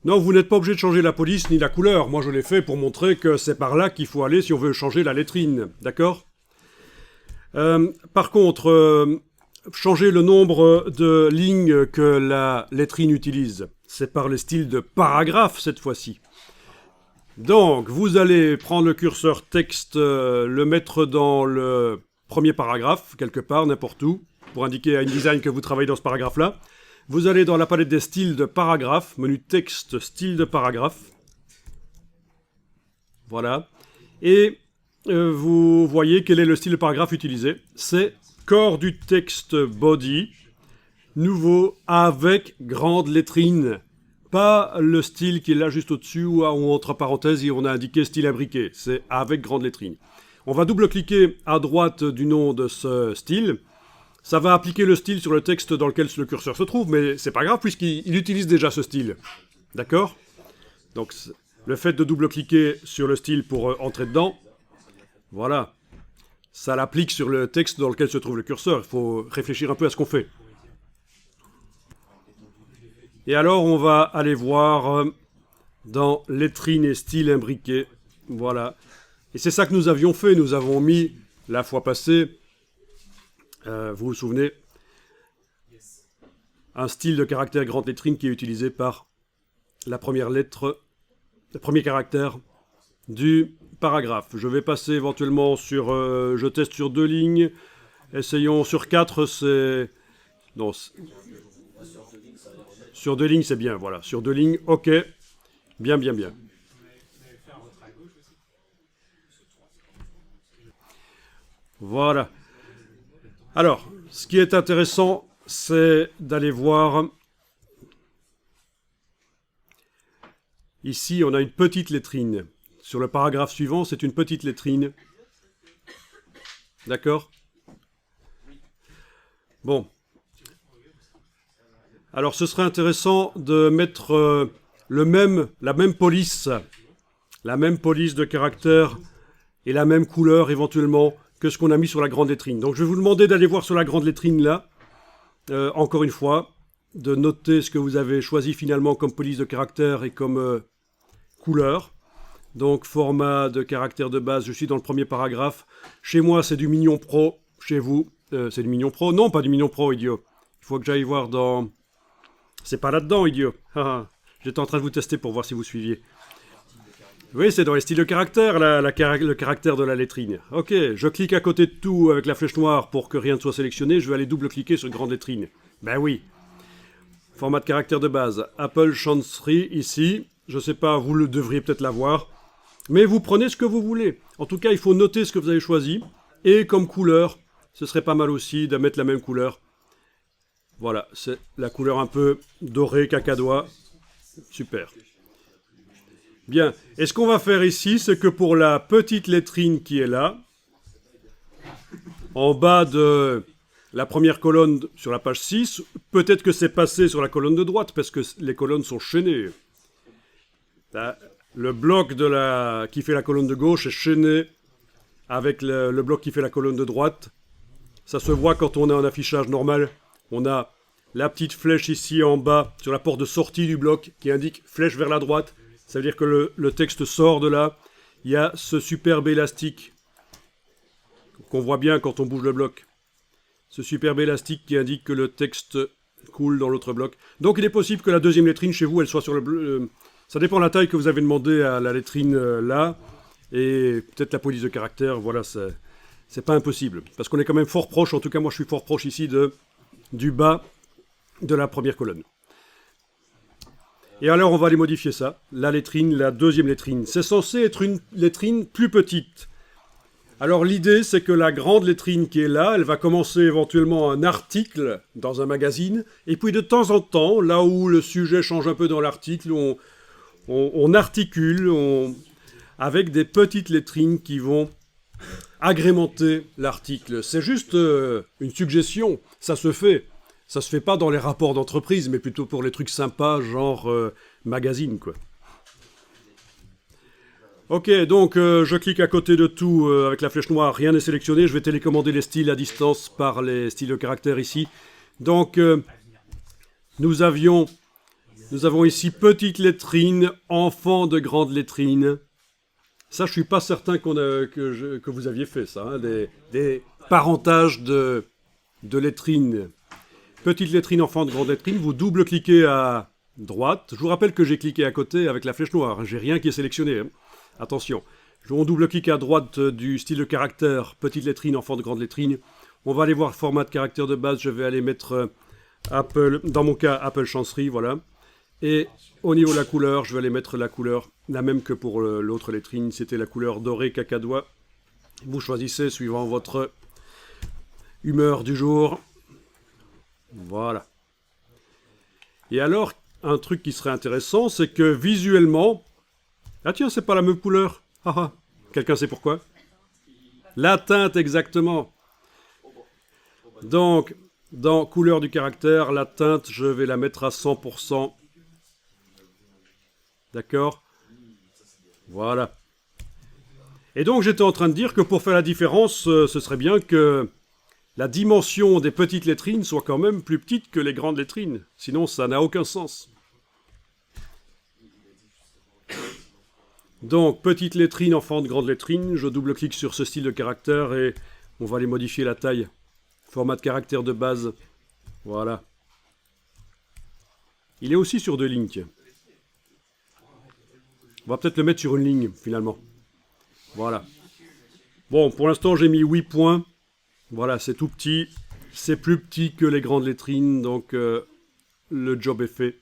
Non, vous n'êtes pas obligé de changer la police ni la couleur. Moi, je l'ai fait pour montrer que c'est par là qu'il faut aller si on veut changer la lettrine. D'accord ? Par contre, changer le nombre de lignes que la lettrine utilise. C'est par le style de paragraphe cette fois-ci. Donc, vous allez prendre le curseur texte, le mettre dans le premier paragraphe, quelque part, n'importe où, pour indiquer à InDesign que vous travaillez dans ce paragraphe-là. Vous allez dans la palette des styles de paragraphe, menu texte, style de paragraphe. Voilà. Et vous voyez quel est le style de paragraphe utilisé. C'est corps du texte body, nouveau avec grande lettrine. Pas le style qui est là juste au-dessus ou entre parenthèses et on a indiqué style imbriqué. C'est avec grande lettrine. On va double-cliquer à droite du nom de ce style. Ça va appliquer le style sur le texte dans lequel le curseur se trouve, mais c'est pas grave puisqu'il utilise déjà ce style. D'accord ? Donc le fait de double-cliquer sur le style pour entrer dedans, voilà. Ça l'applique sur le texte dans lequel se trouve le curseur. Il faut réfléchir un peu à ce qu'on fait. Et alors on va aller voir dans lettrine et style imbriqué. Voilà. Et c'est ça que nous avions fait. Nous avons mis la fois passée... vous vous souvenez, un style de caractère grande lettrine qui est utilisé par la première lettre, le premier caractère du paragraphe. Je vais passer éventuellement sur... je teste sur 2 lignes. Essayons sur 4, c'est... Non, sur 2 lignes, c'est bien, voilà. Sur 2 lignes, ok. Bien, bien, bien. Voilà. Alors, ce qui est intéressant, c'est d'aller voir... Ici, on a une petite lettrine. Sur le paragraphe suivant, c'est une petite lettrine. D'accord ? Bon. Alors, ce serait intéressant de mettre la même police de caractère et la même couleur, éventuellement, que ce qu'on a mis sur la grande lettrine. Donc je vais vous demander d'aller voir sur la grande lettrine là, encore une fois, de noter ce que vous avez choisi finalement comme police de caractère et comme couleur. Donc format de caractère de base, je suis dans le premier paragraphe. Chez moi c'est du Mignon Pro, chez vous c'est du Mignon Pro. Non, pas du Mignon Pro, idiot. Il faut que j'aille voir dans... C'est pas là-dedans, idiot. J'étais en train de vous tester pour voir si vous suiviez. Oui, c'est dans les styles de caractère, le caractère de la lettrine. Ok, je clique à côté de tout avec la flèche noire pour que rien ne soit sélectionné. Je vais aller double-cliquer sur une grande lettrine. Ben oui. Format de caractère de base. Apple Chancery, ici. Je sais pas, vous le devriez peut-être l'avoir. Mais vous prenez ce que vous voulez. En tout cas, il faut noter ce que vous avez choisi. Et comme couleur, ce serait pas mal aussi de mettre la même couleur. Voilà, c'est la couleur un peu dorée, cacadois. Super. Bien, et ce qu'on va faire ici, c'est que pour la petite lettrine qui est là, en bas de la première colonne sur la page 6, peut-être que c'est passé sur la colonne de droite, parce que les colonnes sont chaînées. Là, le bloc qui fait la colonne de gauche est chaîné avec le bloc qui fait la colonne de droite. Ça se voit quand on a un affichage normal. On a la petite flèche ici en bas, sur la porte de sortie du bloc, qui indique flèche vers la droite. Ça veut dire que le texte sort de là. Il y a ce superbe élastique qu'on voit bien quand on bouge le bloc. Ce superbe élastique qui indique que le texte coule dans l'autre bloc. Donc il est possible que la deuxième lettrine chez vous, elle soit sur le... ça dépend de la taille que vous avez demandé à la lettrine là. Et peut-être la police de caractère, voilà, c'est pas impossible. Parce qu'on est quand même fort proche, en tout cas moi je suis fort proche ici du bas de la première colonne. Et alors on va aller modifier ça. La lettrine, la deuxième lettrine. C'est censé être une lettrine plus petite. Alors l'idée c'est que la grande lettrine qui est là, elle va commencer éventuellement un article dans un magazine. Et puis de temps en temps, là où le sujet change un peu dans l'article, on articule avec des petites lettrines qui vont agrémenter l'article. C'est juste une suggestion, ça se fait. Ça se fait pas dans les rapports d'entreprise, mais plutôt pour les trucs sympas, genre magazine, quoi. Ok, donc je clique à côté de tout avec la flèche noire, rien n'est sélectionné. Je vais télécommander les styles à distance par les styles de caractère ici. Donc, nous avions Nous avons ici petite lettrine, enfant de grande lettrine. Ça, je suis pas certain que vous aviez fait ça, hein, des parentages de lettrines. Petite lettrine, enfant de grande lettrine, vous double-cliquez à droite. Je vous rappelle que j'ai cliqué à côté avec la flèche noire, hein, j'ai rien qui est sélectionné. Hein. Attention. On double-clique à droite du style de caractère, petite lettrine, enfant de grande lettrine. On va aller voir le format de caractère de base. Je vais aller mettre Apple, dans mon cas, Apple Chancery, voilà. Et au niveau de la couleur, je vais aller mettre la couleur, la même que pour l'autre lettrine. C'était la couleur dorée cacadois. Vous choisissez suivant votre humeur du jour. Voilà. Et alors, un truc qui serait intéressant, c'est que visuellement... Ah tiens, c'est pas la même couleur. Ah ah. Quelqu'un sait pourquoi? La teinte, exactement. Donc, dans couleur du caractère, la teinte, je vais la mettre à 100%. D'accord? Voilà. Et donc, j'étais en train de dire que pour faire la différence, ce serait bien que la dimension des petites lettrines soit quand même plus petite que les grandes lettrines. Sinon, ça n'a aucun sens. Donc, petite lettrine, enfant de grande lettrine, je double-clique sur ce style de caractère et on va aller modifier la taille. Format de caractère de base. Voilà. Il est aussi sur 2 lignes, tiens. On va peut-être le mettre sur une ligne, finalement. Voilà. Bon, pour l'instant, j'ai mis 8 points. Voilà, c'est tout petit. C'est plus petit que les grandes lettrines, donc le job est fait.